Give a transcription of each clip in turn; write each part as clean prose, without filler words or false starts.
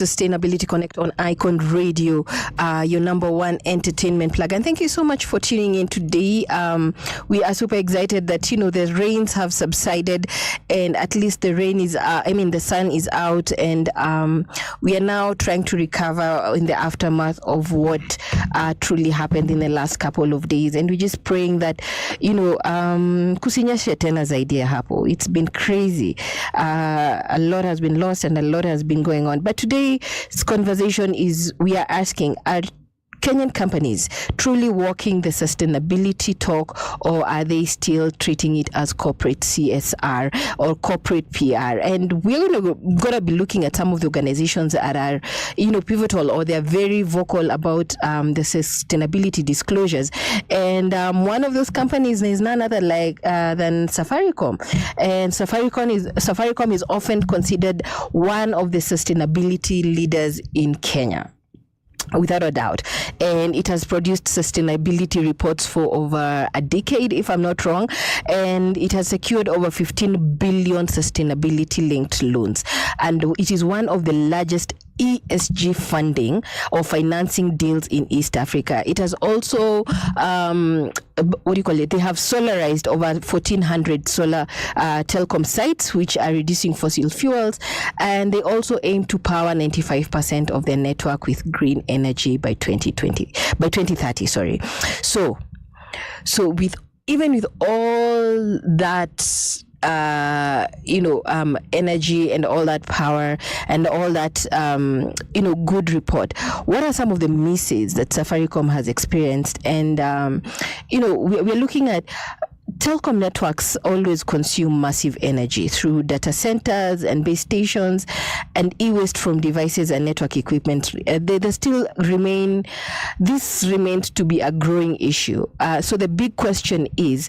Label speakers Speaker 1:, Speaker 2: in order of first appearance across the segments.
Speaker 1: Sustainability Connect on Icon Radio, your number one entertainment plug. And thank you so much for tuning in today. We are super excited that, the rains have subsided and at least the rain is, the sun is out, and we are now trying to recover in the aftermath of what truly happened in the last couple of days. And we're just praying that, kusinyeshe tena zaidi ya hapo. It's been crazy. A lot has been lost and a lot has been going on. But today's conversation is, we are asking, are Kenyan companies truly walking the sustainability talk, or are they still treating it as corporate CSR or corporate PR? And we're going to be looking at some of the organizations that are, pivotal, or they're very vocal about the sustainability disclosures. And one of those companies is none other than Safaricom. And Safaricom is often considered one of the sustainability leaders in Kenya, without a doubt. And it has produced sustainability reports for over a decade, if I'm not wrong. And it has secured over 15 billion sustainability-linked loans. And it is one of the largest ESG funding or financing deals in East Africa. It has also, They have solarized over 1,400 solar telecom sites, which are reducing fossil fuels. And they also aim to power 95% of their network with green energy by 2030. Sorry. So even with all that, energy and all that power and all that, good report, what are some of the misses that Safaricom has experienced? And, we're looking at telecom networks always consume massive energy through data centers and base stations and e-waste from devices and network equipment. This remains to be a growing issue. So the big question is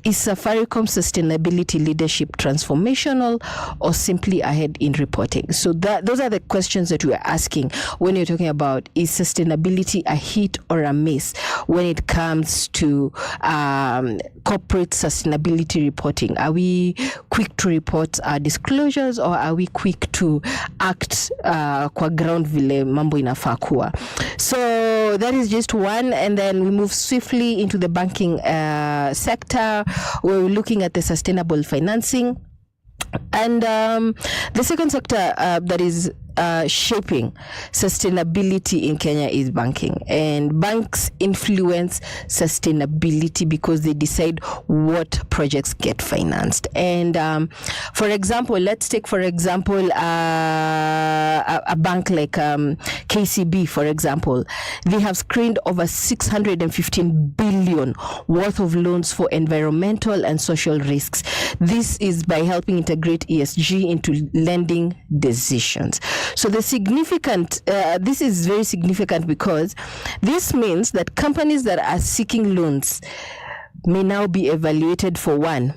Speaker 1: Safaricom sustainability leadership transformational or simply ahead in reporting? So those are the questions that we are asking when you're talking about, is sustainability a hit or a miss when it comes to corporate sustainability reporting? Are we quick to report our disclosures, or are we quick to act kwa ground vile mambo inafaa kuwa? So that is just one, and then we move swiftly into the banking sector, where we're looking at the sustainable financing. And the second sector that is shaping sustainability in Kenya is banking. And banks influence sustainability because they decide what projects get financed. And for example, let's take a bank like KCB, for example. They have screened over 615 billion worth of loans for environmental and social risks. This is by helping integrate ESG into lending decisions. So this is very significant because this means that companies that are seeking loans may now be evaluated for 1,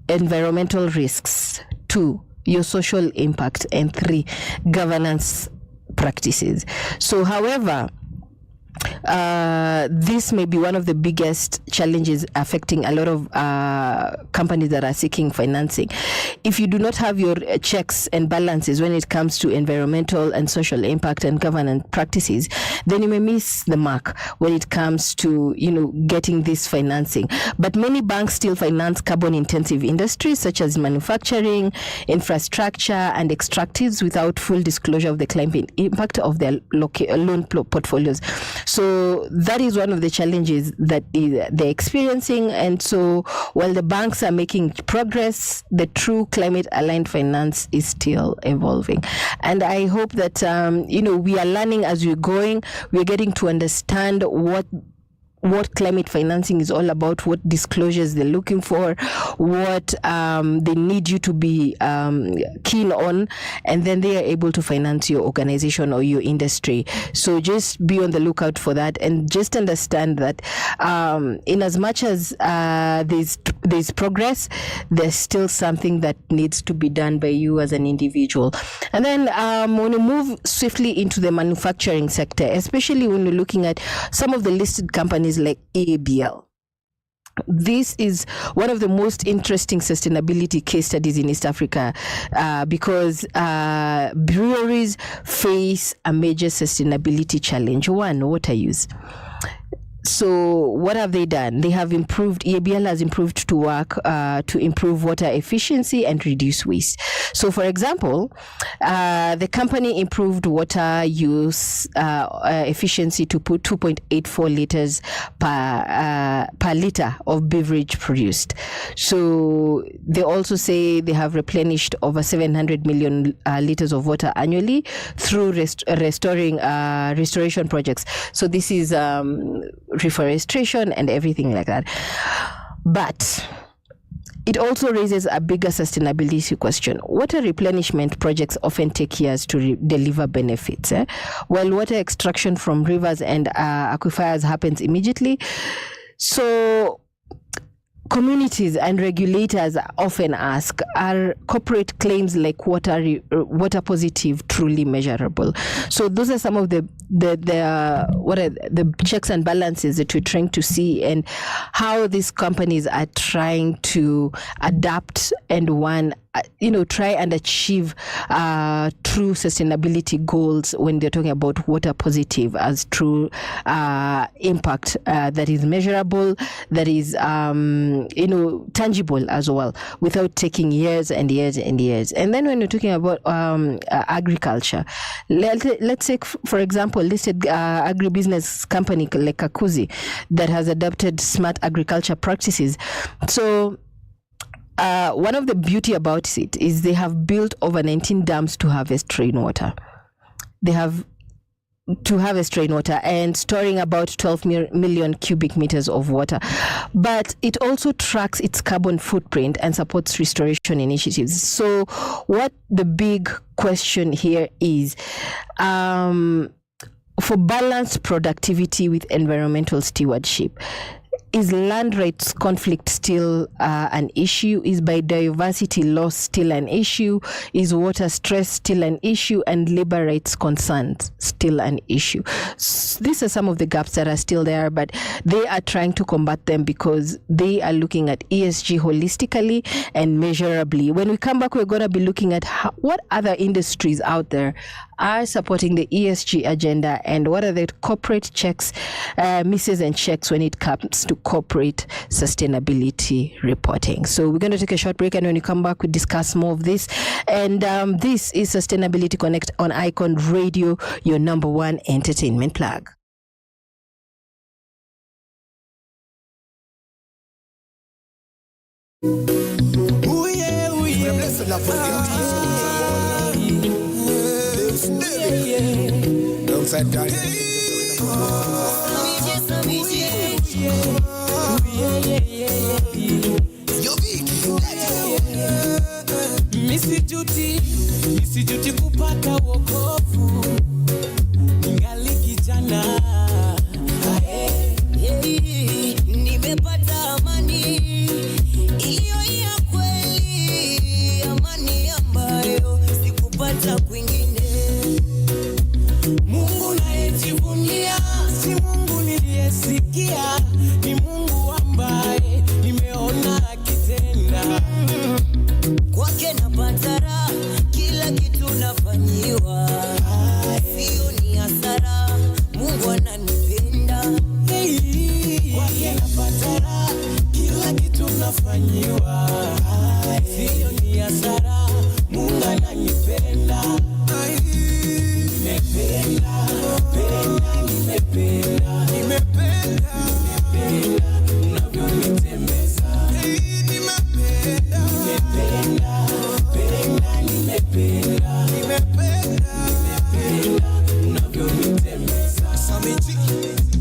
Speaker 1: environmental risks, 2, your social impact, and 3, governance practices. So, however, this may be one of the biggest challenges affecting a lot of companies that are seeking financing. If you do not have your checks and balances when it comes to environmental and social impact and governance practices, then you may miss the mark when it comes to, getting this financing. But many banks still finance carbon-intensive industries such as manufacturing, infrastructure, and extractives without full disclosure of the climate impact of their loan portfolios. So that is one of the challenges that they're experiencing. And so while the banks are making progress, the true climate-aligned finance is still evolving. And I hope that, we are learning as we're going. We're getting to understand what climate financing is all about, what disclosures they're looking for, what they need you to be keen on, and then they are able to finance your organization or your industry. So just be on the lookout for that, and just understand that in as much as there's progress, there's still something that needs to be done by you as an individual. And then when we move swiftly into the manufacturing sector, especially when we're looking at some of the listed companies like ABL. This is one of the most interesting sustainability case studies in East Africa because breweries face a major sustainability challenge. One, water use. So what have they done? They have improved, EABL has improved to work to improve water efficiency and reduce waste. So for example, the company improved water use efficiency to put 2.84 liters per liter of beverage produced. So they also say they have replenished over 700 million liters of water annually through restoration projects. So this is reforestation and everything like that. But it also raises a bigger sustainability question. Water replenishment projects often take years to deliver benefits. While water extraction from rivers and aquifers happens immediately, so communities and regulators often ask, are corporate claims like water positive truly measurable? So those are some of the checks and balances that we're trying to see, and how these companies are trying to adapt and try and achieve true sustainability goals when they're talking about water positive as true impact that is measurable, that is tangible as well, without taking years and years and years. And then when you're talking about agriculture, let's take for example listed agribusiness company like Kakuzi that has adopted smart agriculture practices. So one of the beauty about it is they have built over 19 dams to harvest rainwater. They have to harvest rainwater and storing about 12 million cubic meters of water. But it also tracks its carbon footprint and supports restoration initiatives. So what the big question here is, for balanced productivity with environmental stewardship, is land rights conflict still an issue? Is biodiversity loss still an issue? Is water stress still an issue? And labor rights concerns still an issue? These are some of the gaps that are still there, but they are trying to combat them because they are looking at ESG holistically and measurably. When we come back, we're going to be looking at what other industries out there are supporting the ESG agenda, and what are the corporate checks, misses and checks when it comes to corporate sustainability reporting. So we're going to take a short break, and when we come back, we discuss more of this. And this is Sustainability Connect on Icon Radio, your number one entertainment plug.
Speaker 2: Ooh yeah, ooh yeah. Alongside Daddy. Misi juti kupata wokovu ningali kijana. Nimepata amani iliyo ya kweli, amani ambayo sikupata kwingine. Mungu nayejivunia si Mungu niliyesikia, ni Mungu ambaye nimeona akitenda. Kwake napata raha, kila kitu nafanyiwa, sio ni hasara, Mungu ananipenda. Kwake napata raha, kila kitu nafanyiwa, sio ni hasara, Mungu ananipenda.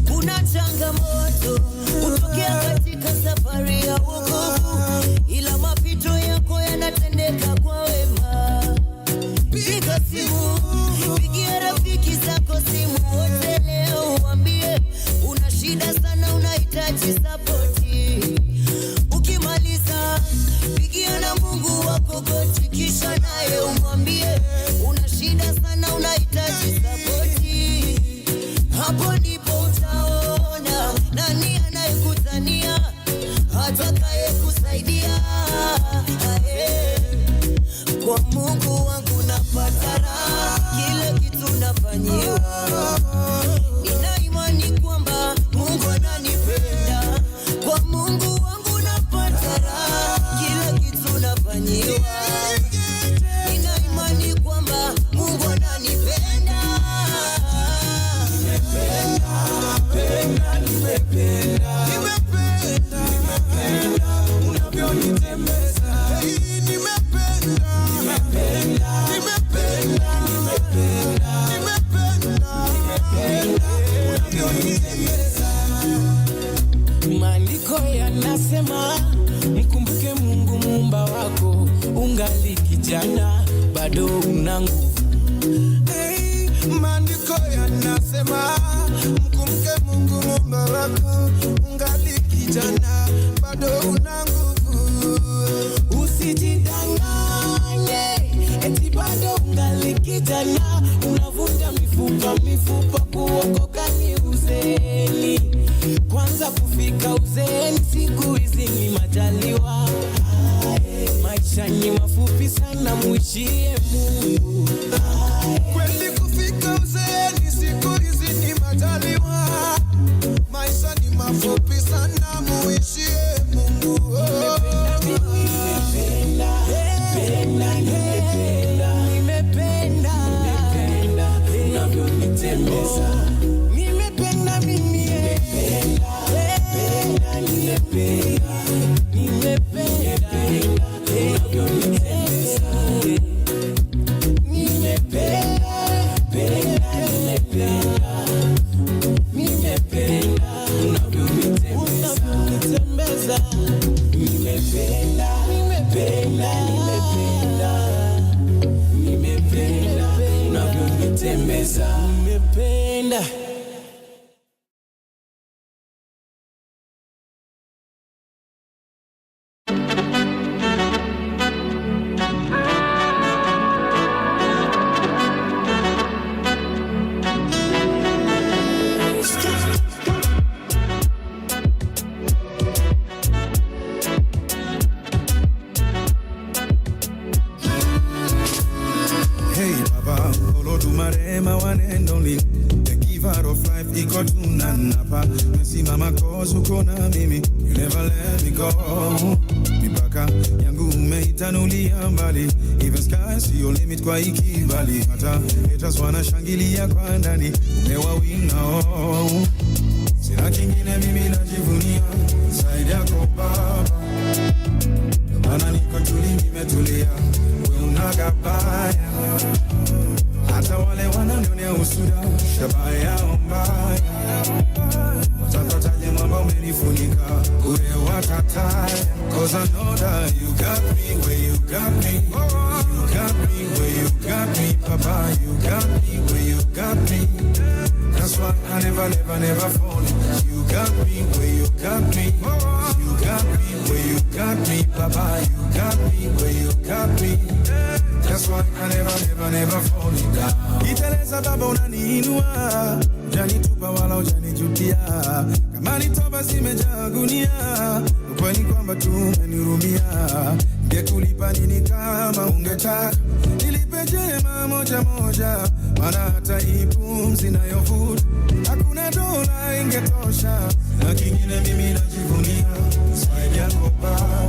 Speaker 2: Kuna changamoto utokea katika safari ya wokovu, ila mapito yako yanatendeka kwa wema. Piga simu, pigia rafiki zako simu wote leo, uambie una shida sana, unahitaji sapoti. Ukimaliza, pigia na Mungu wako goti, kisha naye umwambie una shida sana, unahitaji sapoti. Hapo ndipo utaona nani anayekutania,
Speaker 3: yanasema mkumbuke Mungu muumba wako, ungali kijana bado una nguvu.
Speaker 4: Hey, maandiko yanasema mkumbuke Mungu muumba wako, ungali kijana bado una nguvu.
Speaker 3: Usijidanganye eti bado ungali kijana, unavunja mifupa kuokoka ni uzeeni. Kwanza kufika uzeeni siku hizi ni majaliwa. Maisha ni mafupi sana, muishie Mungu.
Speaker 4: Kweli kufika uzeeni siku hizi ni majaliwa. Maisha ni mafupi sana, muishie Mungu.
Speaker 3: Nimependa unavyonitembeza. Nimependa mimi. Nimependa.
Speaker 4: Hey Baba, Olodumare my one and only, the giver of life, ikotuna napa. Mesimama cause uko na mimi, you never let me go. Mipaka yangu umeitanulia mbali, even sky see your limit kwa ikibali. Hata haters wanashangilia kwa ndani, umewawinga oh. Sina kingine mimi najivunia zaidi yako Baba, maana niko tuli nimetulia, wewe unagabaya. Hata wale wananionea usuda, shabaya yao mbaya. Watataje mwamba umenifunika, ure watataya. Cause I know that you got me where you got me. You got me where you got me, Papa. You got me where you got me. That's why I never fall. You got me where you got me. You got me where you got me, Papa. You got me where you got me. That's why I never fall down. Iteleza baba unaniinua, janitupa wala ujanijutia. Kama ni toba zimejaa gunia, ukweli kwamba tu umenihurumia. Ngekulipa nini kama ungetaka, nilipe jema moja moja. Maana hata hii pumzi nayovuta, hakuna dola ingetosha. Na kingine mimi najivunia zaidi yako Baba,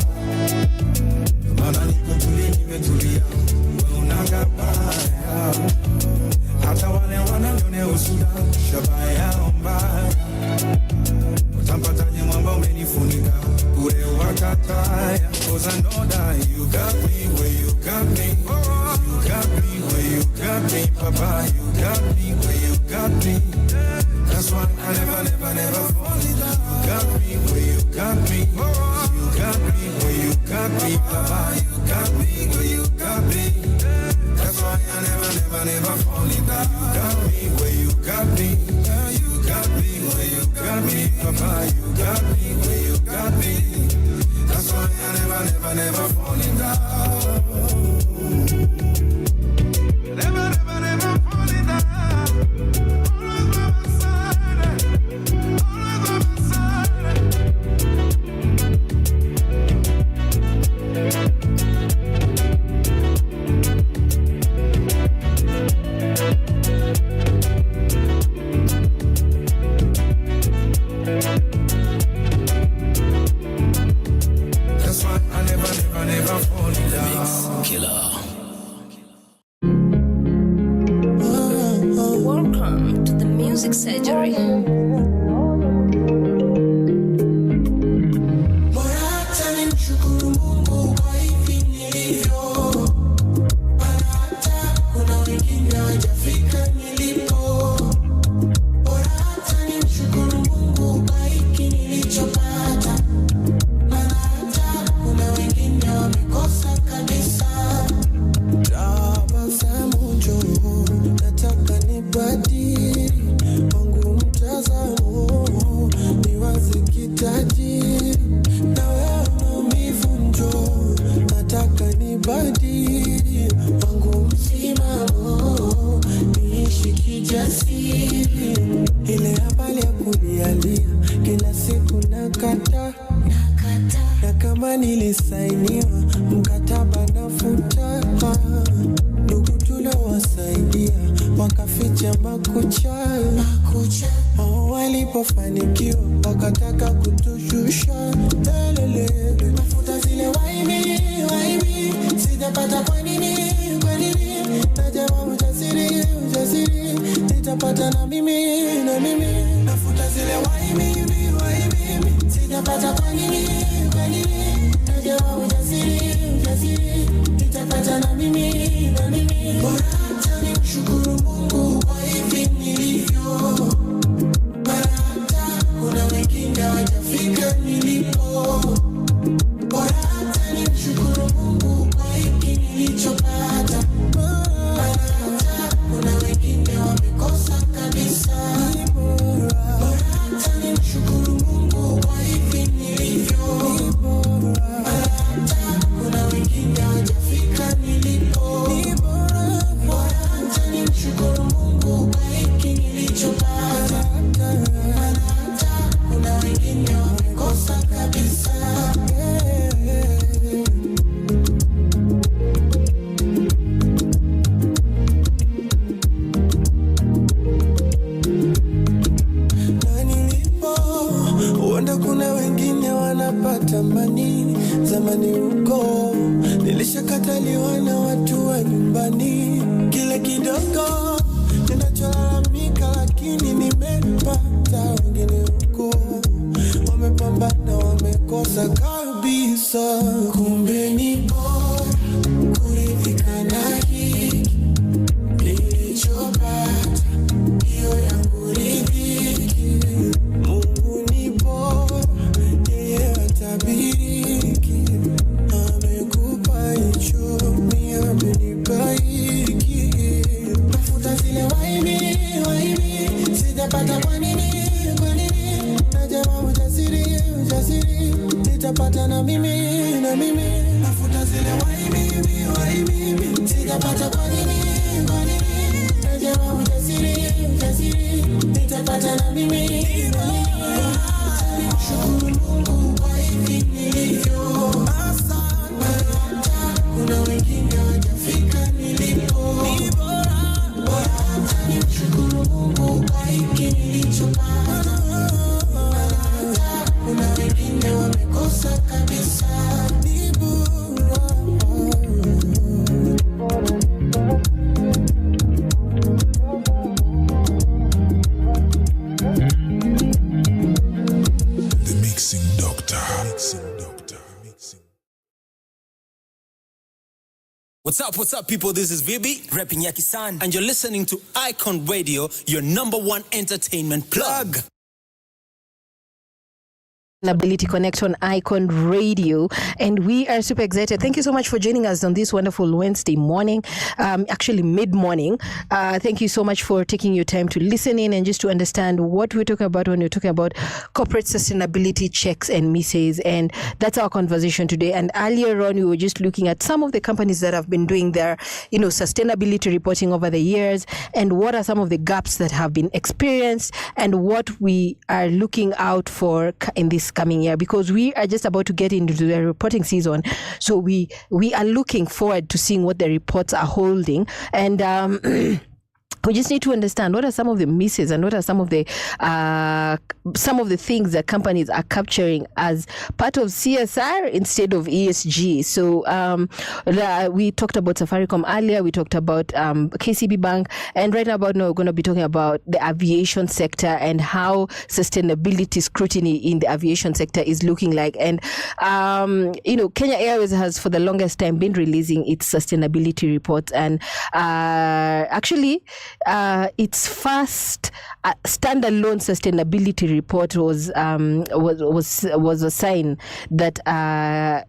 Speaker 4: maana niko tuli nimetulia, wewe unagabaya. Hata wale wananionea usuda, shabaya yao mbaya. Utampataje mwamba umenifunika, ure watataya. Cause I know that you got me where you got me. You got me where you got me, Papa. You got me where you got me. That's why I never fall in love. You got me where you got me. You got me where you got me, Papa. You got me where you got me. That's why I never fall in love. You got me where you got me. You got me where you got me, Papa. You got me where you got me. That's why I never fall in love. Never fall in love. Always by my side. Always by my side. That's why I never fall in love.
Speaker 3: Killer.
Speaker 5: Welcome to the music surgery.
Speaker 6: Bora hata nimshukuru Mungu kwa hiki nilichopata.
Speaker 3: siri. Ile habari ya kulialia kila siku nakata. Na kama nilisainiwa mkataba nafuta. Ndugu tuliowasaidia wakaficha makucha. Walipofanikiwa wakataka kutushusha. Nafuta zile waibi. Sijapata kwa nini. Najawa ujasiri. Nitapata na mimi. Nafuta zile waibi. Sijapata kwa nini. Najawa ujasiri. Nitapata na mimi. Bora hata nimshukuru Mungu kwa hivi nilivyo. Bora hata kuna wengine hawajafika nilipo. Bora hata nimshukuru Mungu kwa hiki nilichopata. Bora hata kuna wengine wamekosa kabisa. Bora hata nimshukuru Mungu kwa hivi nilivyo. Bora hata kuna wengine hawajafika nilipo. Bora hata nimshukuru Mungu kwa hiki nilichopata. Bora hata kuna wengine wamekosa kabisa. Na nilipo huenda kuna wengine wanapata mani. Zamani huko nilishakataliwa na watu wa nyumbani. Kile kidogo ninacholalamika lakini nimepata. Wengine huko wamepambana wamekosa kabisa. Kumbe ni bora kuridhika na hiki nilichopata. Hiyo yangu riziki. Mungu ni bora, yeye hatabiriki. Amekupa hicho, mimi amenipa hiki. Nafuta zile waibi. Sijapata kwa nini. Najawa ujasiri. Nitapata na mimi. Nafuta zile waibi. Sijapata kwa nini. Najawa ujasiri. Nitapata na mimi. Nimshukuru Mungu kwa hivi nilivyo. Hata kuna wengine hawajafika nilipo. Bora hata nimshukuru Mungu kwa hiki nilichopata. Hata kuna wengine wamekosa kabisa. Ni bora.
Speaker 4: The Mixing Doctor.
Speaker 6: What's up, people? This is Vibi, repping Yaki-san, and you're listening to Icon Radio, your number one entertainment plug.
Speaker 1: Ability Connect on Icon Radio, and we are super excited. Thank you so much for joining us on this wonderful Wednesday morning, actually mid-morning. Thank you so much for taking your time to listen in and just to understand what we're talking about when we're talking about corporate sustainability checks and misses, and that's our conversation today. And earlier on, we were just looking at some of the companies that have been doing their, sustainability reporting over the years, and what are some of the gaps that have been experienced, and what we are looking out for in this coming year, because we are just about to get into the reporting season. So we are looking forward to seeing what the reports are holding, and we just need to understand what are some of the misses and what are some of the things that companies are capturing as part of CSR instead of ESG. So we talked about Safaricom earlier, we talked about KCB Bank, and right about now we're going to be talking about the aviation sector and how sustainability scrutiny in the aviation sector is looking like. And Kenya Airways has for the longest time been releasing its sustainability reports, and actually its first standalone sustainability report was a sign that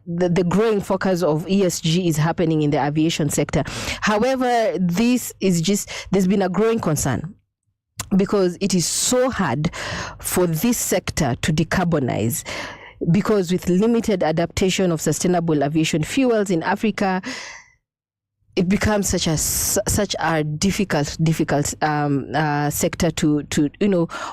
Speaker 1: the growing focus of ESG is happening in the aviation sector. However, there's been a growing concern, because it is so hard for this sector to decarbonize, because with limited adaptation of sustainable aviation fuels in Africa, it becomes such a difficult sector to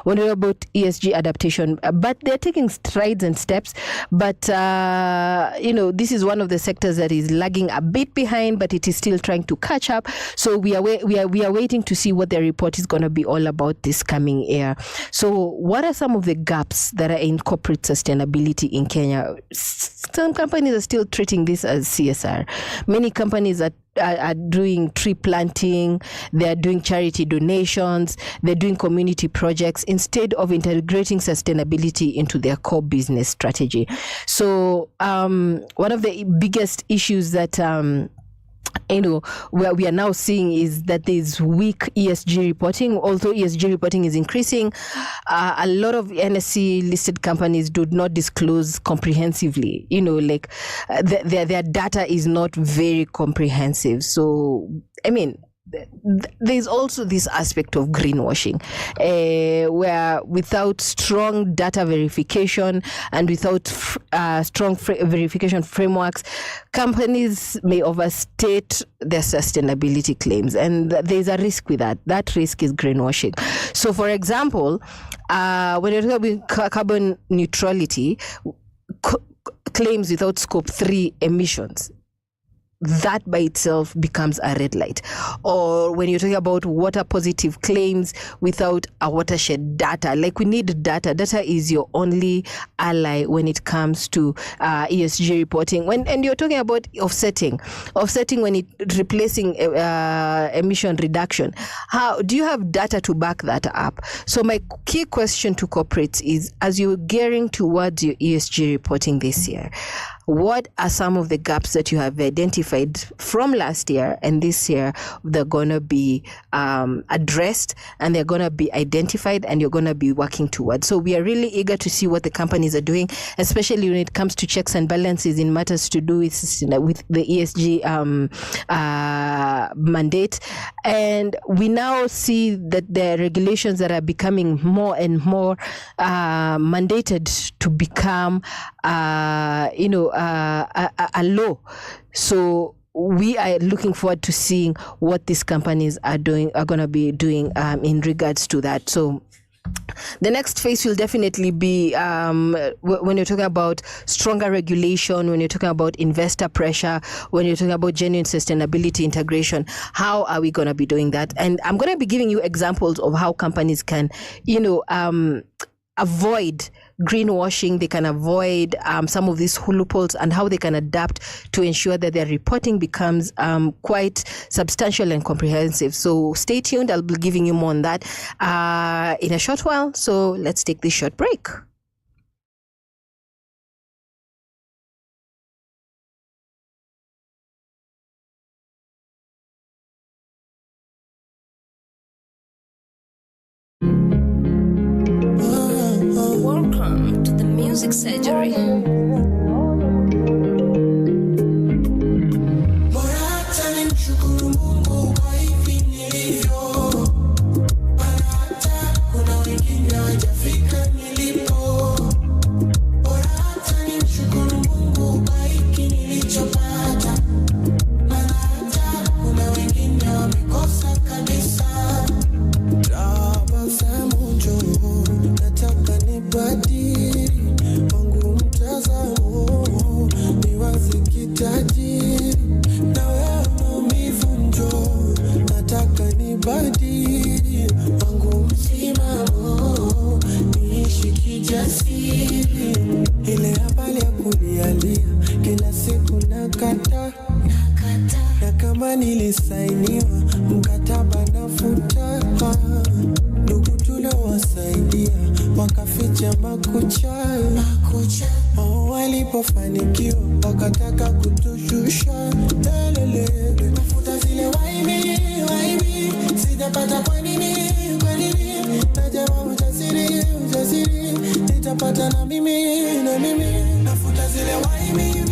Speaker 1: when we're about ESG adaptation, but they're taking strides and steps. But this is one of the sectors that is lagging a bit behind, but it is still trying to catch up. So we are waiting to see what their report is going to be all about this coming year. So what are some of the gaps that are in corporate sustainability in Kenya? Some companies are still treating this as CSR. Many companies are doing tree planting, they're doing charity donations, they're doing community projects instead of integrating sustainability into their core business strategy. So one of the biggest issues that where we are now seeing is that there's weak ESG reporting. Although ESG reporting is increasing, a lot of NSE listed companies do not disclose comprehensively. Their data is not very comprehensive. So, there's also this aspect of greenwashing, where without strong data verification and without strong verification frameworks, companies may overstate their sustainability claims, and there's a risk with that. That risk is greenwashing. So, for example, when you're talking about carbon neutrality, claims without scope 3 emissions, that by itself becomes a red light. Or when you're talking about water positive claims without a watershed data, like we need data. Data is your only ally when it comes to ESG reporting. And you're talking about offsetting when it replacing emission reduction. How do you have data to back that up? So my key question to corporates is, as you're gearing towards your ESG reporting this year, what are some of the gaps that you have identified from last year and this year they're going to be addressed, and they're going to be identified, and you're going to be working towards? So we are really eager to see what the companies are doing, especially when it comes to checks and balances in matters to do with the ESG mandate. And we now see that the regulations that are becoming more and more mandated to become a law. So we are looking forward to seeing what these companies are going to be doing in regards to that. So the next phase will definitely be when you're talking about stronger regulation, when you're talking about investor pressure, when you're talking about genuine sustainability integration. How are we going to be doing that? And I'm going to be giving you examples of how companies can, avoid greenwashing. They can avoid some of these loopholes, and how they can adapt to ensure that their reporting becomes quite substantial and comprehensive. So stay tuned. I'll be giving you more on that in a short while. So let's take this short break.
Speaker 5: Welcome to the Music Surgery.
Speaker 3: Ile habari ya kulialia kila siku nakata, na kama nilisainiwa mkataba nafuta. Ndugu tuliowasaidia wakaficha makucha. Walipofanikiwa wakataka kutushusha. Nafuta zile waibi, sijapata kwa nini. Najama ujasiri, nitapata na mimi. Nafuta zile waibi,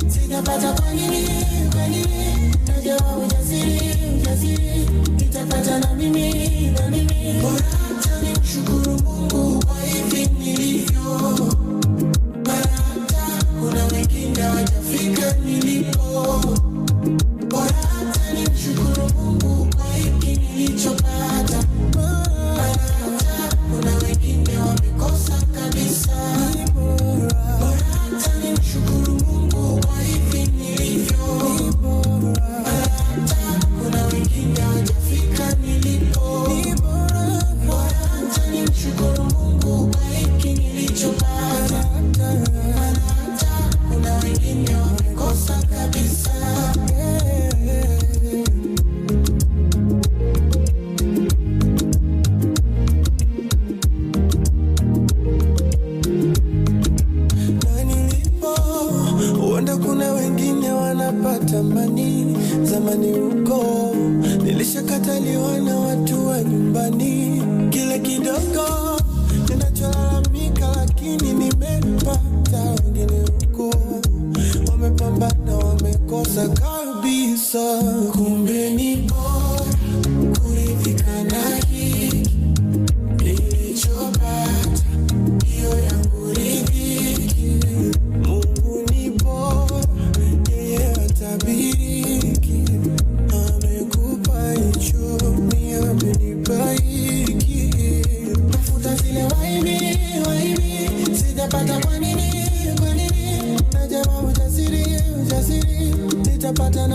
Speaker 3: sijapata kwa nini. Najama ujasiri, nitapata na mimi. Bora hata nimshukuru Mungu kwa hivi nilivyo. Bora hata kuna wengine hawajafika nilipo.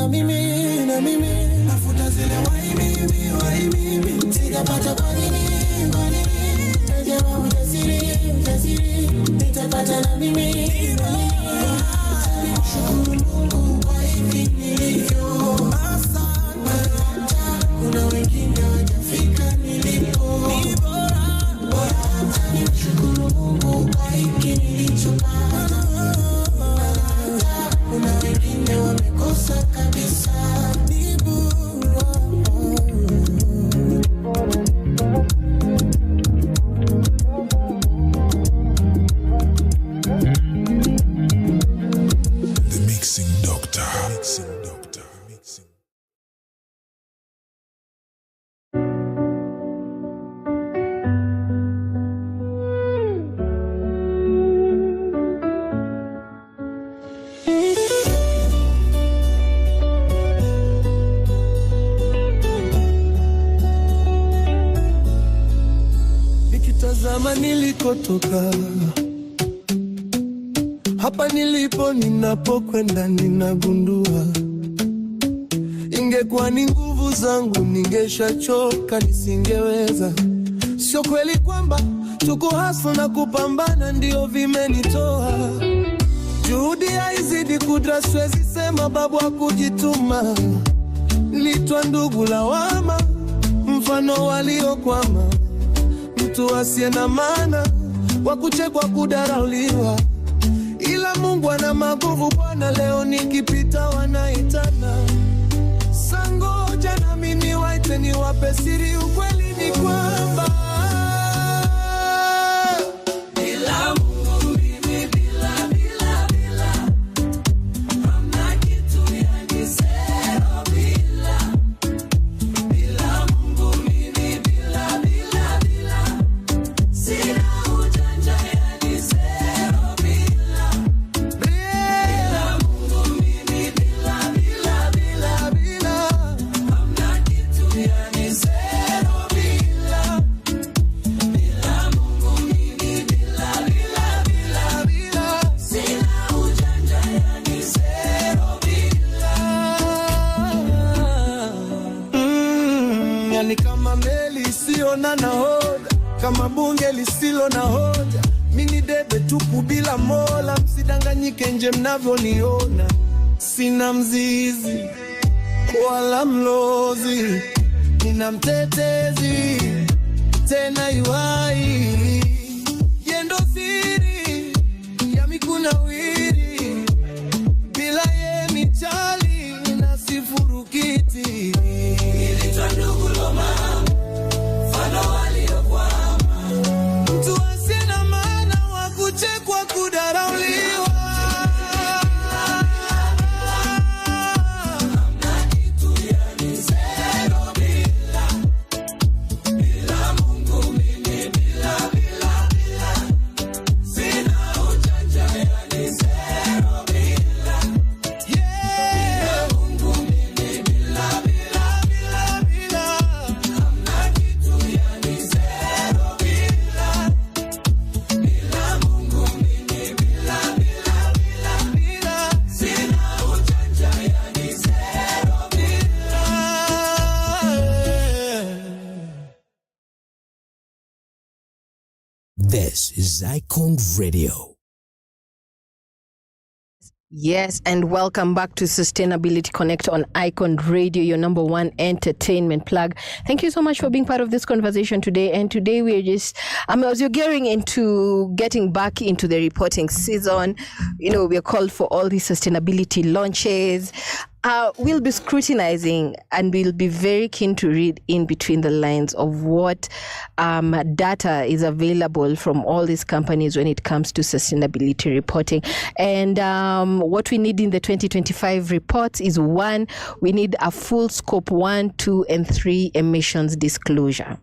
Speaker 3: na mimi nafuta zile why mimi sijapata kwa nini najua ujasiri nitapata na mimi shukuru Mungu kwa hivi nilivyo asante kuna wengine hawajafika nilipo ni bora shukuru Mungu kwa hiki nilichopata kuna wengine wamekosa kabisa ni bora.
Speaker 4: The Mixing Doctor.
Speaker 3: Nikitazama nilikotoka, hapa nilipo ninapokwenda ninagundua ingekuwa ni nguvu zangu ningeshachoka nisingeweza. Sio kweli kwamba tuko hasa na kupambana ndio vimenitoa. Juhudi haizidi kudra, siwezi sema babu hakujituma. Nilitwa ndugu lawama, mfano waliokwama, mtu asiye na maana, wa kuchekwa kudharauliwa. Ila Mungu ana maguvu Bwana, leo nikipita wanaitana. Sangoja na mimi waite niwape siri, ukweli ni kwamba bila Mungu mimi bila hamna kitu yani zero bila Mungu mimi bila sina ujanja yani zero bila Mungu mimi bila hamna kitu yani zero bila Mungu mimi bila sina ujanja yani zero bila yani kama meli isiyo na nahodha, kama bunge lisilo na hoja, mimi debe tupu bila Mola. Msidanganyike nje mnavyoniona, sina mzizi wala mlozi, nina mtetezi tena yuhai, yendo siri ya mikunawiri, bila ye michali na sifurukiti. Nilitwa ndugu loma mfano waliokwama, mtu asiye na maana, wa kuchekwa kudharauliwa. Hamna kitu yani zero bila Mungu mimi bila sina ujanja yani zero bila Mungu mimi bila hamna kitu yani zero bila Mungu mimi bila sina ujanja yani zero bila.
Speaker 6: This is Icon Radio.
Speaker 1: Yes, and welcome back to Sustainability Connect on Icon Radio, your number one entertainment plug. Thank you so much for being part of this conversation today. And today we're just, as you're gearing into getting back into the reporting season, we're called for all these sustainability launches. We'll be scrutinizing and we'll be very keen to read in between the lines of what data is available from all these companies when it comes to sustainability reporting. And what we need in the 2025 reports is one, we need a full scope 1, 2, and 3 emissions disclosure.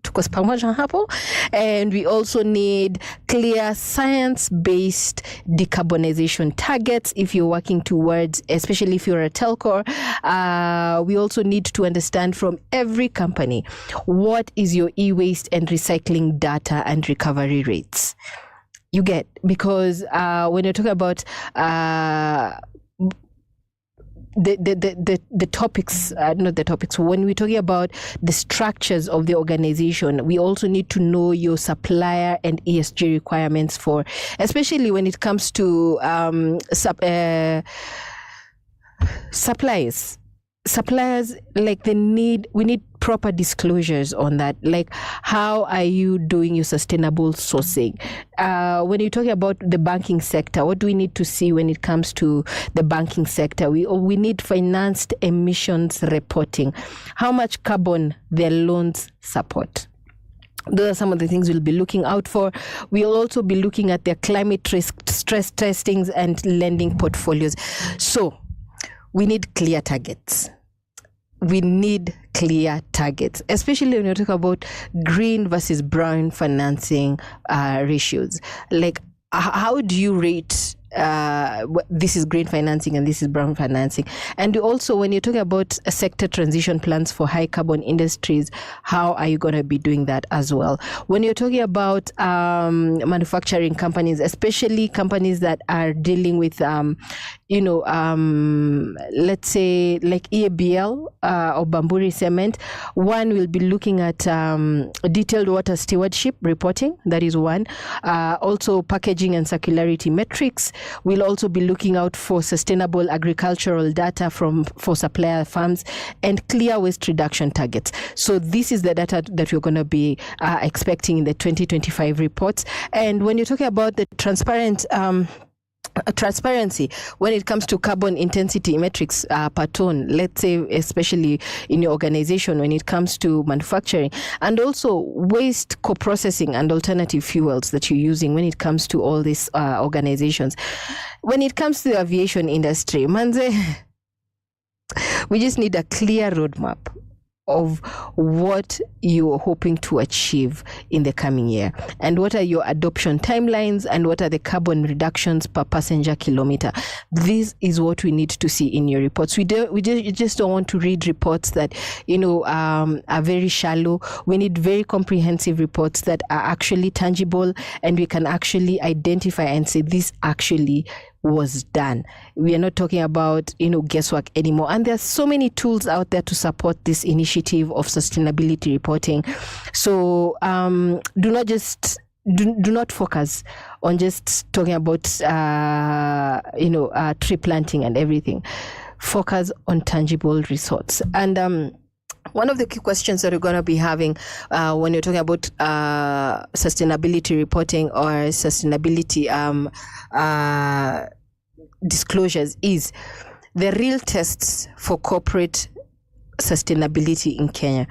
Speaker 1: Tuko pamoja hapo. And we also need clear science-based decarbonization targets if you're working towards, especially if you're a telco. We also need to understand from every company what is your e-waste and recycling data and recovery rates. You get, because when you're talking about the topics, not the topics. When we're talking about the structures of the organization, we also need to know your supplier and ESG requirements for, especially when it comes to suppliers, like we need proper disclosures on that. Like, how are you doing your sustainable sourcing? When you're talking about the banking sector, what do we need to see when it comes to the banking sector? We need financed emissions reporting. How much carbon their loans support? Those are some of the things we'll be looking out for. We'll also be looking at their climate risk stress testings and lending portfolios. So we need clear targets. Especially when you talk about green versus brown financing ratios. Like, how do you rate this is green financing and this is brown financing? And also, when you're talking about sector transition plans for high carbon industries, how are you going to be doing that as well? When you're talking about manufacturing companies, especially companies that are dealing with let's say like EABL or Bamburi Cement, one will be looking at detailed water stewardship reporting. That is one. Also packaging and circularity metrics. We'll also be looking out for sustainable agricultural data for supplier farms and clear waste reduction targets. So this is the data that we're going to be expecting in the 2025 reports. And when you're talking about the transparency when it comes to carbon intensity metrics per ton, let's say especially in your organization when it comes to manufacturing, and also waste co-processing and alternative fuels that you're using when it comes to all these organizations. When it comes to the aviation industry, manze, we just need a clear roadmap of what you're hoping to achieve in the coming year, and what are your adoption timelines, and what are the carbon reductions per passenger kilometer. This is what we need to see in your reports. We just don't want to read reports that are very shallow. We need very comprehensive reports that are actually tangible, and we can actually identify and say this actually was done. We are not talking about guesswork anymore, and there's so many tools out there to support this initiative of sustainability reporting. So do not focus on just talking about tree planting and everything. Focus on tangible results. And one of the key questions that we're going to be having when you're talking about sustainability reporting or sustainability disclosures is the real tests for corporate sustainability in Kenya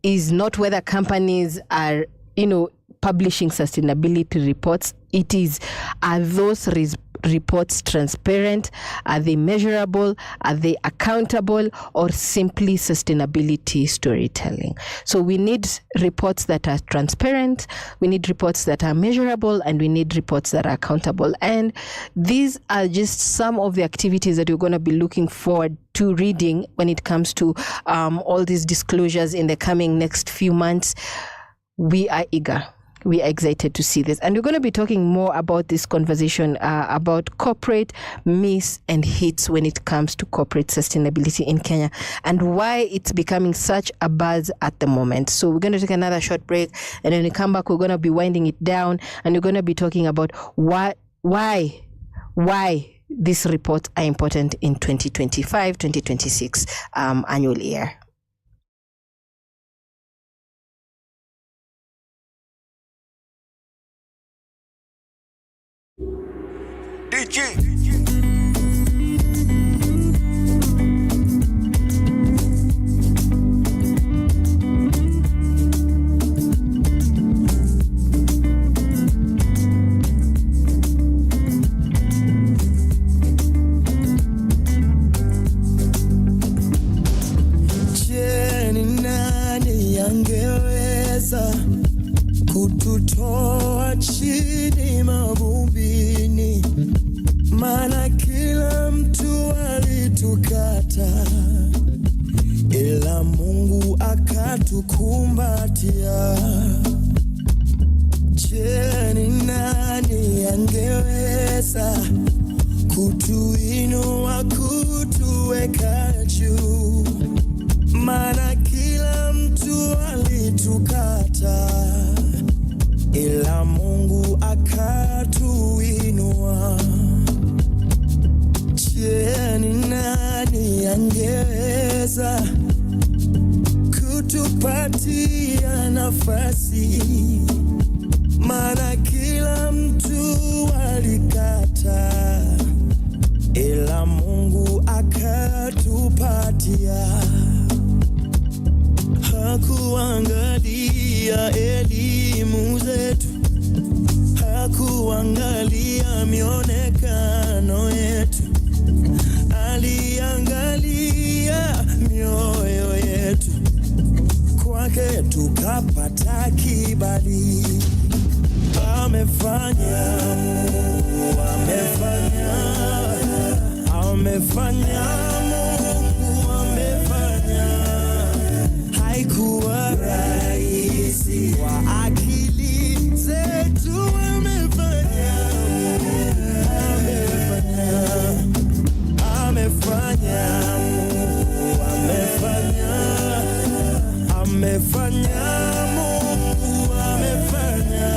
Speaker 1: is not whether companies are publishing sustainability reports. It is, are those reports transparent? Are they measurable? Are they accountable? Or simply sustainability storytelling? So we need reports that are transparent, we need reports that are measurable, and we need reports that are accountable. And these are just some of the activities that you're going to be looking forward to reading when it comes to all these disclosures in the coming next few months. We are eager. We are excited to see this. And we're going to be talking more about this conversation about corporate myths and hits when it comes to corporate sustainability in Kenya and why it's becoming such a buzz at the moment. So we're going to take another short break, and when we come back, we're going to be winding it down, and we're going to be talking about why these reports are important in 2025-2026 annual year.
Speaker 2: Angeweza kututoa chini mavumbini, maana kila mtu alitukata, ila Mungu akatukumbatia. Je, ni nani angeweza kutuinua, ametuweka juu, maana kila mtu alitukata, ila Mungu akatuinua. Je, ni nani angeweza kutupatia nafasi? Maana kila mtu alikata, ila Mungu akatupatia. Hakuangalia elimu zetu, hakuangalia mionekano yetu, aliangalia mioyo yetu. Kwake tukapata kibali. Amefanya, Mungu amefanya, amefanya, Mungu amefanya. Haikuwa rahisi kwa akili zetu, amefanya, amefanya, amefanya, Mungu amefanya, amefanya, Mungu amefanya.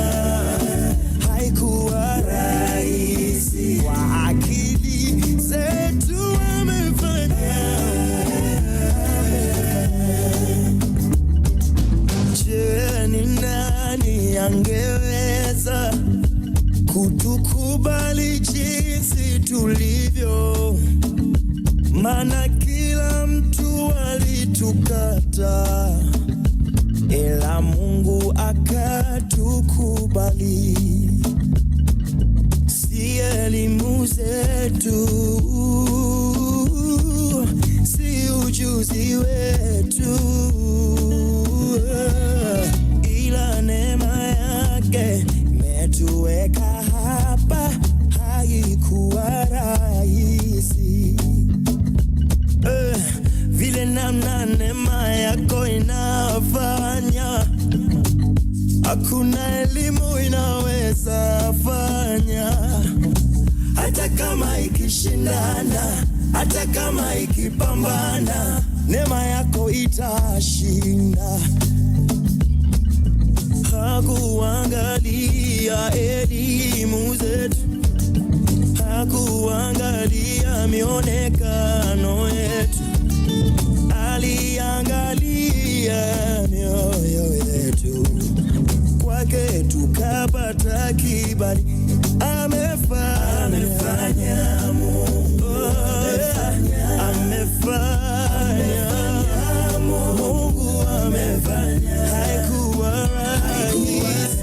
Speaker 2: Haikuwa rahisi kwa akili zetu, amefanya, je, ni nani angeweza kutukubali jinsi tulivyo? Maana kila mtu alitukata, ila Mungu akatukubali. Si elimu zetu, si ujuzi wetu, ila neema yake imetuweka hapa. Haikuwa rahisi, vile namna neema yako inafanya, hakuna elimu inaweza fanya. Hata kama ikishindana, hata kama ikipambana, neema yako itashinda. Hakuangalia elimu zetu, hakuangalia mionekano yetu, aliangalia mioyo yetu. Kwake tukapata kibali. Amefanya, Mungu amefanya, Mungu amefanya. Haikuwa rahisi,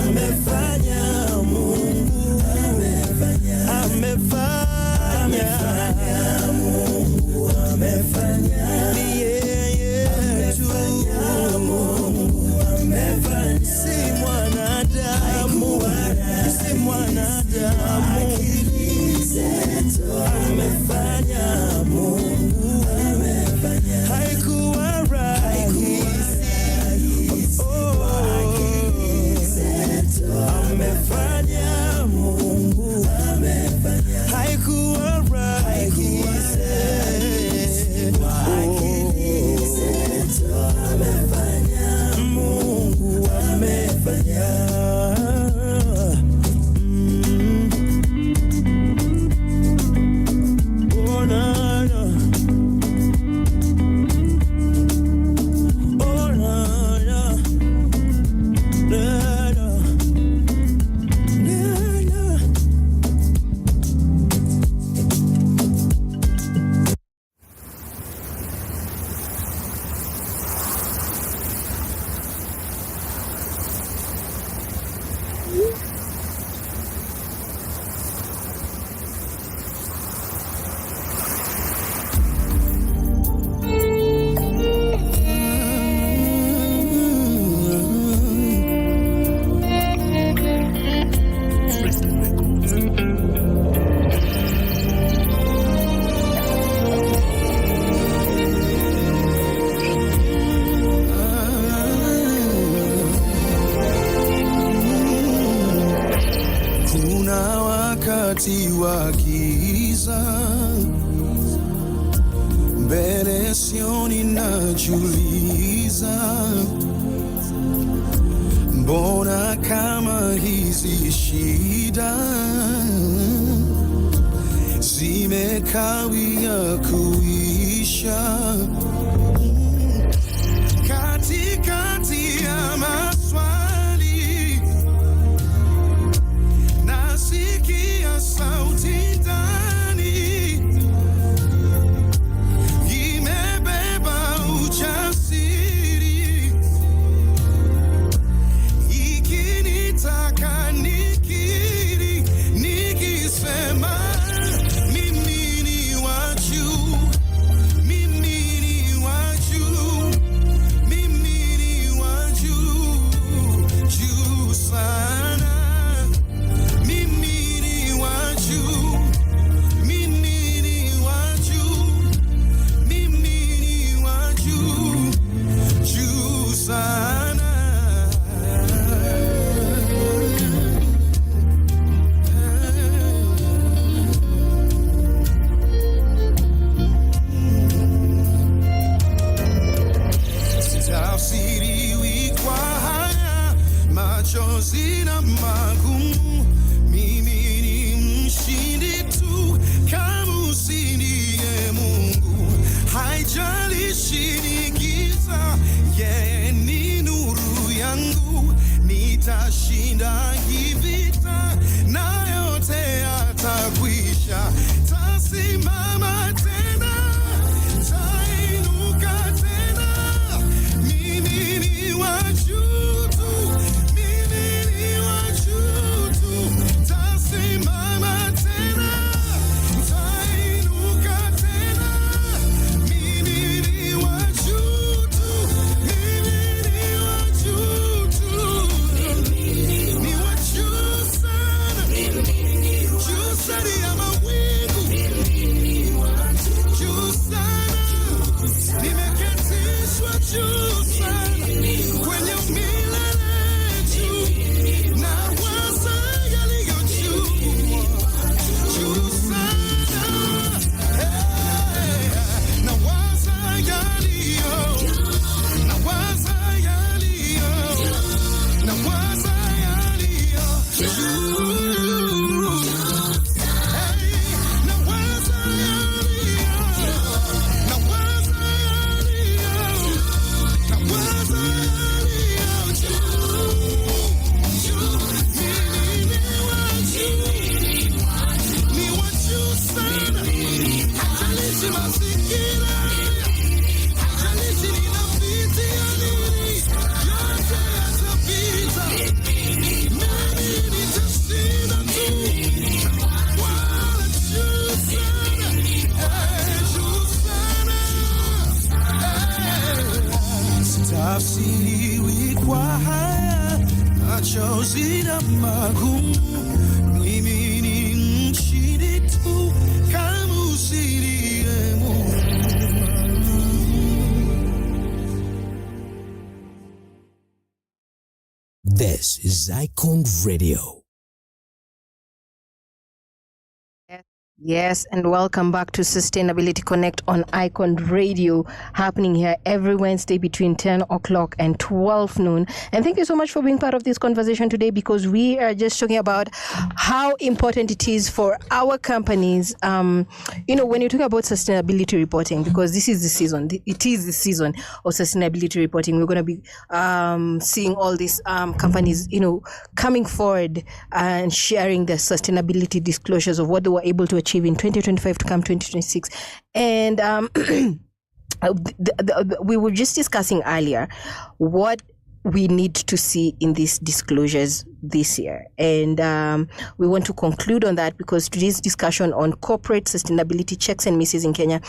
Speaker 2: amefanya, Mungu amefanya, Mungu amefanya. Ni yeye tu, Mungu amefanya.
Speaker 4: ninajiuliza, mbona kama hizi shida zimekawia kuisha? Katikati ya maswali nasikia sauti ndani, imebeba ujasiri, ikinitaka nikiri, nikisema mimi ni wa juu, mimi ni wa juu, mimi ni wa juu, juu sana. Mimi ni wa juu, mimi ni wa juu, mimi ni wa juu, juu sana. Sitafsiriwi kwa haya machozi na magumu, mimi ni mshindi tu kama usindiye Mungu. Haijalishi ni giza, yeye ni nuru yangu. Nitashinda hii vita na yote yatakwisha. Tasimama tena, tainuka tena. Mimi ni wa juu tu, mimi ni wa juu tu. Tasimama tena, tainuka tena. Mimi ni wa juu tu, mimi ni wa juu tu. Ni wa juu sana, juu sana ya mawingu, juu sana. Nimeketishwa juu sana kwenye milele juu, na waza yaliyo juu, juu sana. Na waza yaliyo, na waza yaliyo, na waza yaliyo juu. Na waza yaliyo, na waza yaliyo, na waza yaliyo juu, juu. Mimi ni wa juu, ni wa juu sana. Haijalishi mazingira, haijalishi ninapitia nini, yote yatapita. Mimi nitashinda tu, wala juu sana, juu sana. Sitafsiriwi kwa haya machozi na magumu, mimi ni mshindi tu kama usindiye Mungu.
Speaker 7: This is Icon Radio.
Speaker 1: Yes, and welcome back to Sustainability Connect on Icon Radio, happening here every Wednesday between 10 o'clock and 12 noon. And thank you so much for being part of this conversation today, because we are just talking about how important it is for our companies, when you're talking about sustainability reporting, because this is the season, it is the season of sustainability reporting. We're going to be seeing all these companies, coming forward and sharing their sustainability disclosures of what they were able to achieve in 2025 to come 2026. And we were just discussing earlier what we need to see in these disclosures this year. And we want to conclude on that, because today's discussion on corporate sustainability checks and misses in Kenya,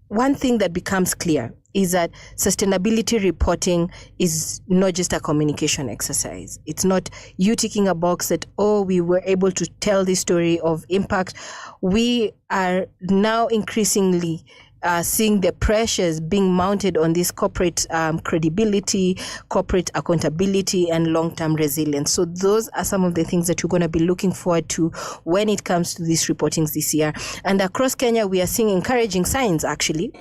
Speaker 1: one thing that becomes clear is that sustainability reporting is not just a communication exercise. It's not you ticking a box that, we were able to tell the story of impact. We are now increasingly seeing the pressures being mounted on this corporate credibility, corporate accountability, and long-term resilience. So those are some of the things that you're going to be looking forward to when it comes to these reportings this year. And across Kenya, we are seeing encouraging signs, actually.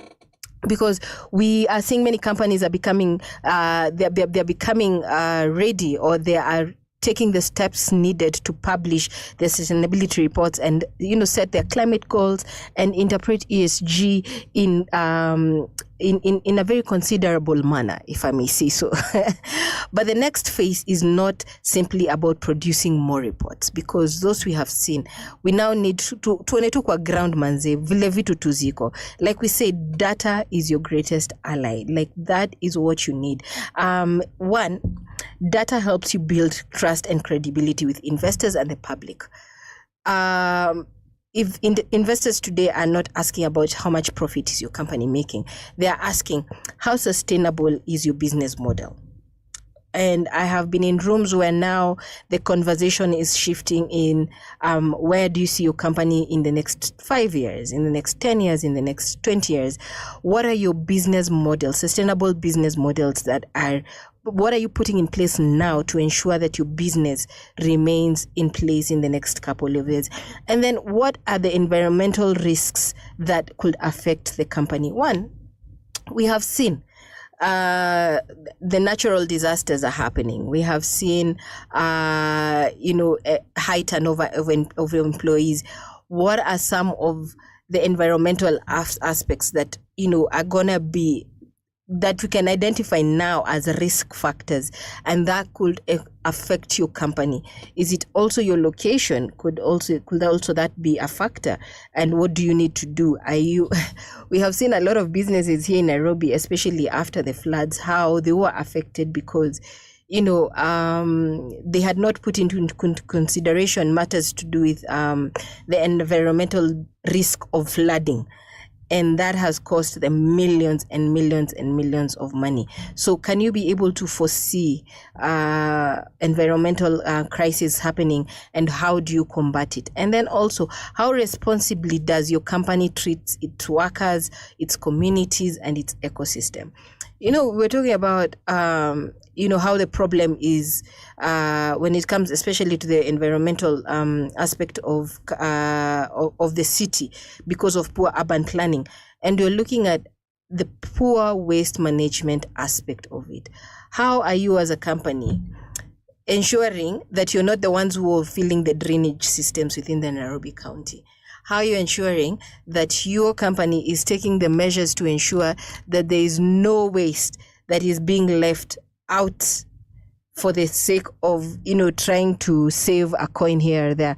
Speaker 1: because we are seeing many companies are becoming they're becoming ready, or they are taking the steps needed to publish their sustainability reports and set their climate goals and interpret ESG in a very considerable manner, if I may say so. But the next phase is not simply about producing more reports, because those we have seen. We now need to kwa ground manze vile vitu tuziko. Like we say, data is your greatest ally. Like that is what you need. One, data helps you build trust and credibility with investors and the public. If investors today are not asking about how much profit is your company making, they are asking how sustainable is your business model. And I have been in rooms where now the conversation is shifting in where do you see your company in the next 5 years, in the next 10 years, in the next 20 years? What are your business models, sustainable business models what are you putting in place now to ensure that your business remains in place in the next couple of years? And then what are the environmental risks that could affect the company? One, we have seen the natural disasters are happening. We have seen, a high turnover of employees. What are some of the environmental aspects that, are going to be that we can identify now as risk factors, and that could affect your company? Is it also your location? Could also that be a factor? And what do you need to do? We have seen a lot of businesses here in Nairobi, especially after the floods, how they were affected because they had not put into consideration matters to do with the environmental risk of flooding. And that has cost them millions and millions and millions of money. So can you be able to foresee environmental crisis happening, and how do you combat it? And then also, how responsibly does your company treat its workers, its communities, and its ecosystem? We're talking about, how the problem is when it comes especially to the environmental aspect of the city because of poor urban planning. And you're looking at the poor waste management aspect of it. How are you as a company ensuring that you're not the ones who are filling the drainage systems within the Nairobi County? How are you ensuring that your company is taking the measures to ensure that there is no waste that is being left out for the sake of, trying to save a coin here or there?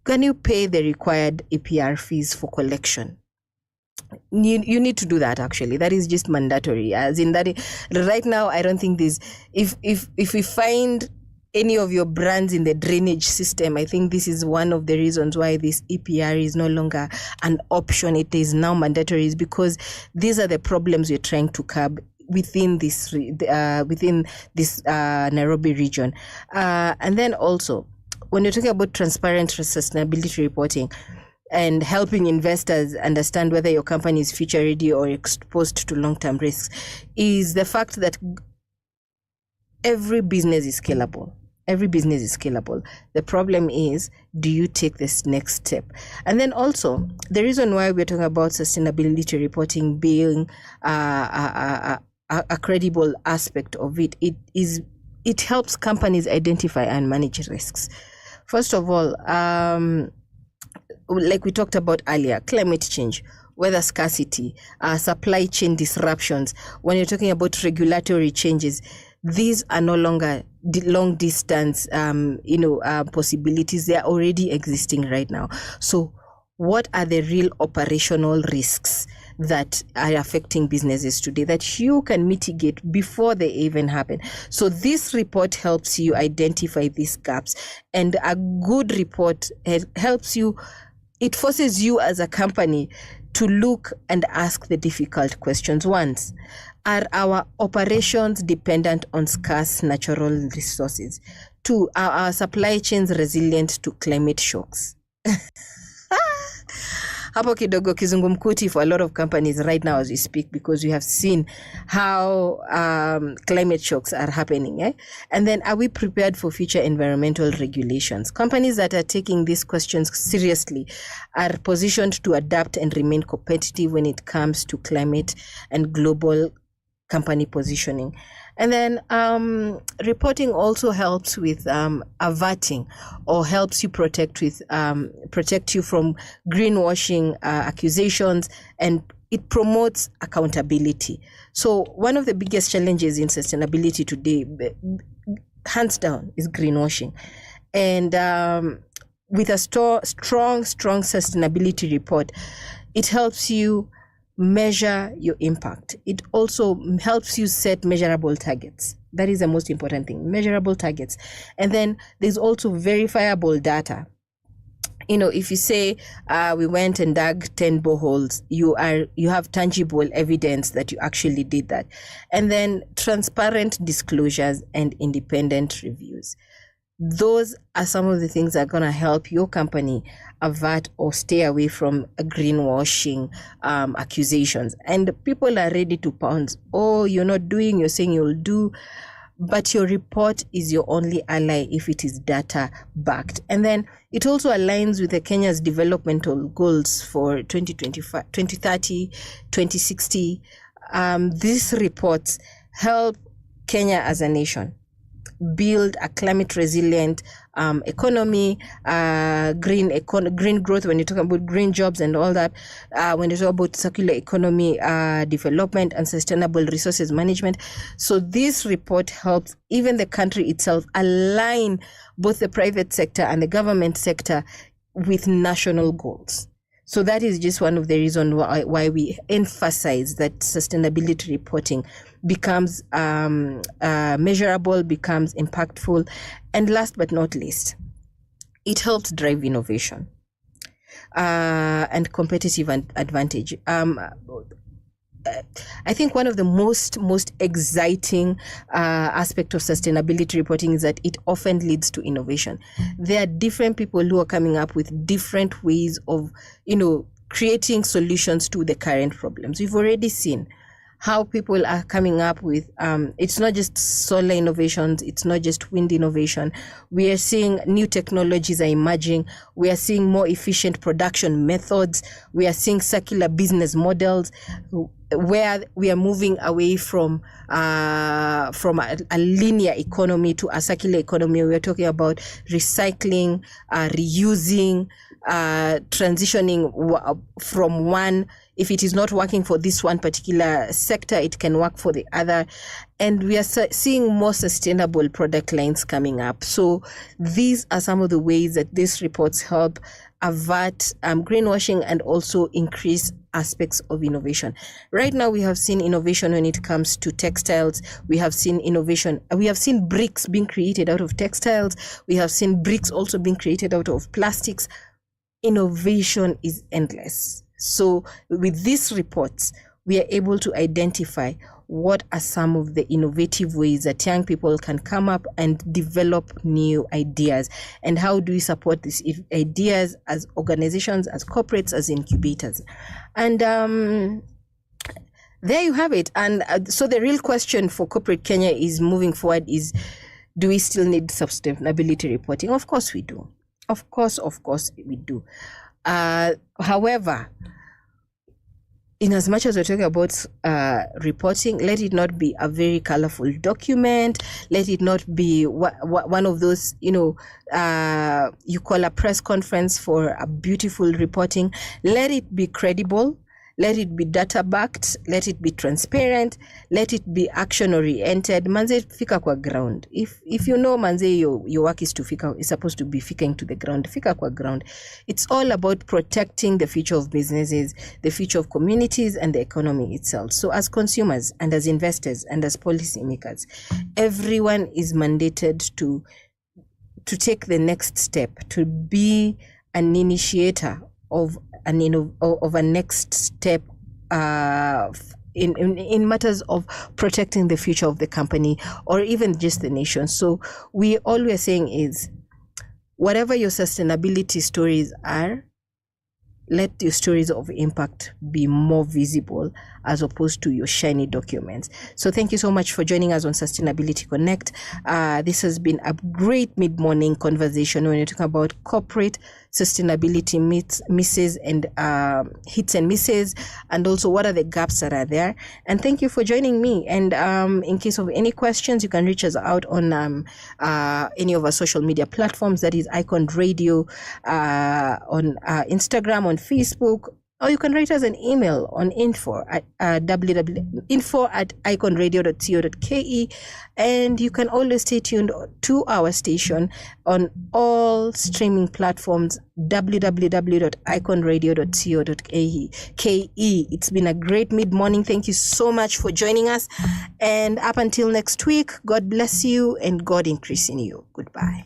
Speaker 1: Can you pay the required APR fees for collection? You need to do that, actually. That is just mandatory. As in that, right now, I don't think this. If we find any of your brands in the drainage system, I think this is one of the reasons why this EPR is no longer an option. It is now mandatory, is because these are the problems we're trying to curb within this Nairobi region. And then also, when you're talking about transparent sustainability reporting and helping investors understand whether your company is future ready or exposed to long-term risks, is the fact that every business is scalable. Every business is scalable. The problem is, do you take this next step? And then also, the reason why we're talking about sustainability reporting being a credible aspect of it, it helps companies identify and manage risks. First of all, like we talked about earlier, climate change, weather scarcity, supply chain disruptions. When you're talking about regulatory changes, these are no longer long distance possibilities. They are already existing right now. So what are the real operational risks that are affecting businesses today that you can mitigate before they even happen? So this report helps you identify these gaps, and a good report helps you. It forces you as a company to look and ask the difficult questions. Once, are our operations dependent on scarce natural resources? Two, are our supply chains resilient to climate shocks? hapo kidogo kizungumkuti for a lot of companies right now as we speak, because we have seen how climate shocks are happening. And then, are we prepared for future environmental regulations? Companies that are taking these questions seriously are positioned to adapt and remain competitive when it comes to climate and global company positioning. And then reporting also helps with averting, or helps you protect you from greenwashing accusations, and it promotes accountability. So one of the biggest challenges in sustainability today, hands down, is greenwashing. And with a strong sustainability report, it helps you measure your impact. It also helps you set measurable targets. That is the most important thing, measurable targets. And then there's also verifiable data. If you say we went and dug 10 boreholes, you have tangible evidence that you actually did that. And then transparent disclosures and independent reviews. Those are some of the things that are going to help your company avert or stay away from greenwashing accusations. And people are ready to pounce. Oh, you're not doing, you're saying you'll do. But your report is your only ally if it is data backed. And then it also aligns with the Kenya's developmental goals for 2025, 2030, 2060. These reports help Kenya as a nation build a climate resilient economy, green growth, when you talk about green jobs and all that, when you talk about circular economy development and sustainable resources management. So this report helps even the country itself align both the private sector and the government sector with national goals. So that is just one of the reasons why we emphasize that sustainability reporting becomes measurable, becomes impactful. And last but not least, it helps drive innovation and competitive advantage. I think one of the most exciting aspect of sustainability reporting is that it often leads to innovation. There are different people who are coming up with different ways of, creating solutions to the current problems. We've already seen how people are coming up with, it's not just solar innovations, it's not just wind innovation. We are seeing new technologies are emerging. We are seeing more efficient production methods. We are seeing circular business models where we are moving away from a linear economy to a circular economy. We are talking about recycling, reusing, transitioning from one. If it is not working for this one particular sector, it can work for the other. And we are seeing more sustainable product lines coming up. So these are some of the ways that these reports help avert greenwashing and also increase aspects of innovation. Right now, we have seen innovation when it comes to textiles. We have seen innovation. We have seen bricks being created out of textiles. We have seen bricks also being created out of plastics. Innovation is endless. So with these reports, we are able to identify what are some of the innovative ways that young people can come up and develop new ideas, and how do we support these ideas as organizations, as corporates, as incubators. And there you have it. And so the real question for corporate Kenya is moving forward is, do we still need sustainability reporting? Of course we do. Of course we do. However, in as much as we're talking about reporting, let it not be a very colorful document. Let it not be one of those, you call a press conference for a beautiful reporting. Let it be credible. Let it be data backed. Let it be transparent. Let it be action oriented. Manze fika kwa ground. If manze your work is supposed to be fikaing to the ground. Fika kwa ground. It's all about protecting the future of businesses, the future of communities, and the economy itself. So as consumers and as investors and as policymakers, everyone is mandated to take the next step, to be an initiator of a next step in matters of protecting the future of the company or even just the nation. So all we're saying is, whatever your sustainability stories are, let your stories of impact be more visible as opposed to your shiny documents. So thank you so much for joining us on Sustainability Connect. This has been a great mid-morning conversation when you're talking about corporate sustainability misses and hits and misses, and also what are the gaps that are there. And thank you for joining me. And in case of any questions, you can reach us out on any of our social media platforms. That is Icon Radio on Instagram, on Facebook, or you can write us an email on info@iconradio.co.ke, and you can always stay tuned to our station on all streaming platforms, www.iconradio.co.ke. It's been a great mid-morning. Thank you so much for joining us, and up until next week, God bless you and God increase in you. Goodbye.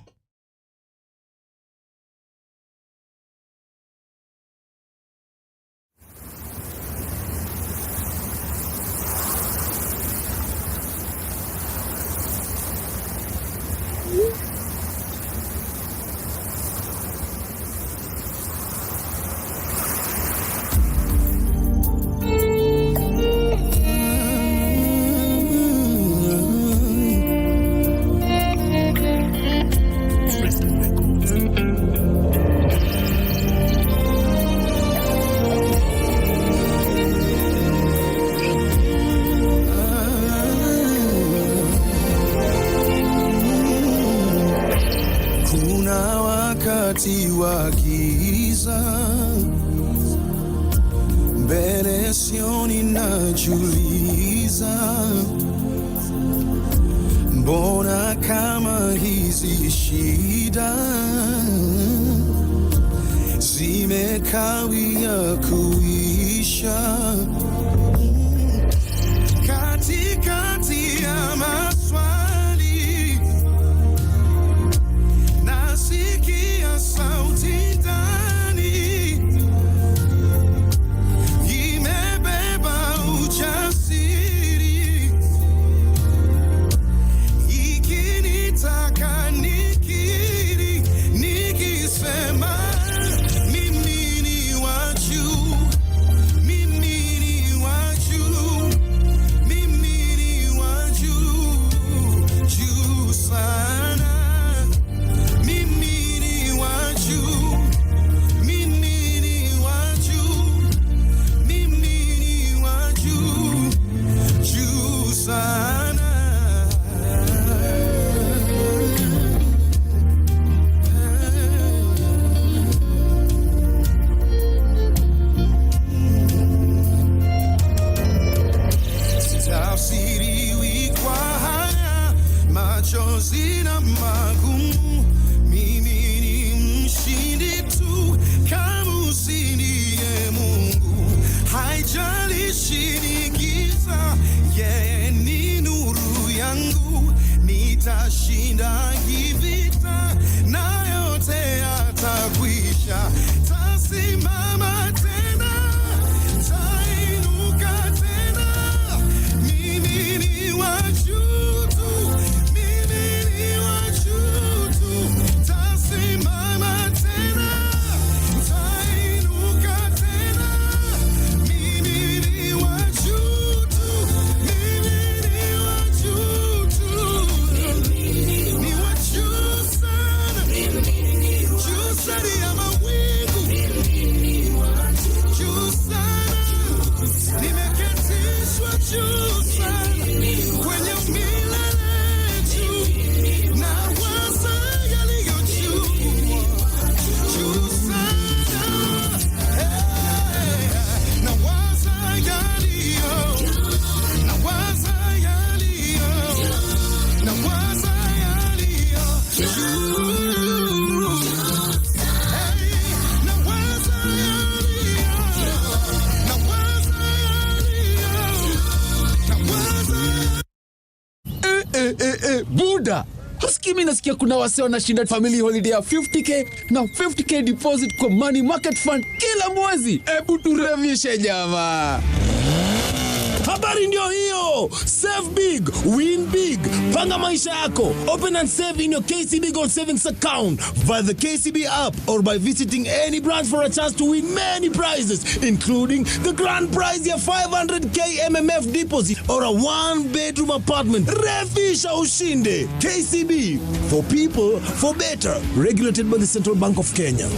Speaker 4: wa giza, mbele sioni najiuliza, mbona kama hizi shida zimekawia kuisha, katikati ya maswali nasikia sauti ndani imebeba ujasiri, ikinitaka nikiri, nikisema mimi ni wa juu, mimi ni wa juu, mimi ni wa juu, juu sana. Mimi ni wa juu, mimi ni wa juu, mimi ni wa juu, juu sana. Sitafsiriwi kwa haya machozi na magumu, mimi ni mshindi tu kama usindiye Mungu. Haijalishi ni giza, yeye ni nuru yangu. Nitashinda hii vita na yote yatakwisha. Tasimama tena, tainuka tena. Mimi ni wa juu tu, mimi ni wa juu tu. Tasimama tena, tainuka tena. Mimi ni wa juu tu, mimi ni wa juu tu. Ni wa juu sana, juu sana ya mawingu, juu sana. Nimeketishwa juu sana kwenye milele juu, na waza yaliyo juu, juu sana. Na waza yaliyo, na waza yaliyo, na waza yaliyo juu. Na waza yaliyo, na waza yaliyo.
Speaker 8: Buda, hasikii mimi nasikia kuna wase wanashinda family holiday ya 50k na 50k deposit kwa money market fund kila mwezi. Ebu turevishe jamaa.
Speaker 9: Habari ndio hiyo. Save big, win big. Panga maisha yako. Open and save in your KCB Gold Savings account via the KCB app or by visiting any branch for a chance to win many prizes, including the grand prize of 500k MMF deposit or a 1-bedroom apartment. Refisha ushinde. KCB, for people, for better. Regulated by the Central Bank of Kenya.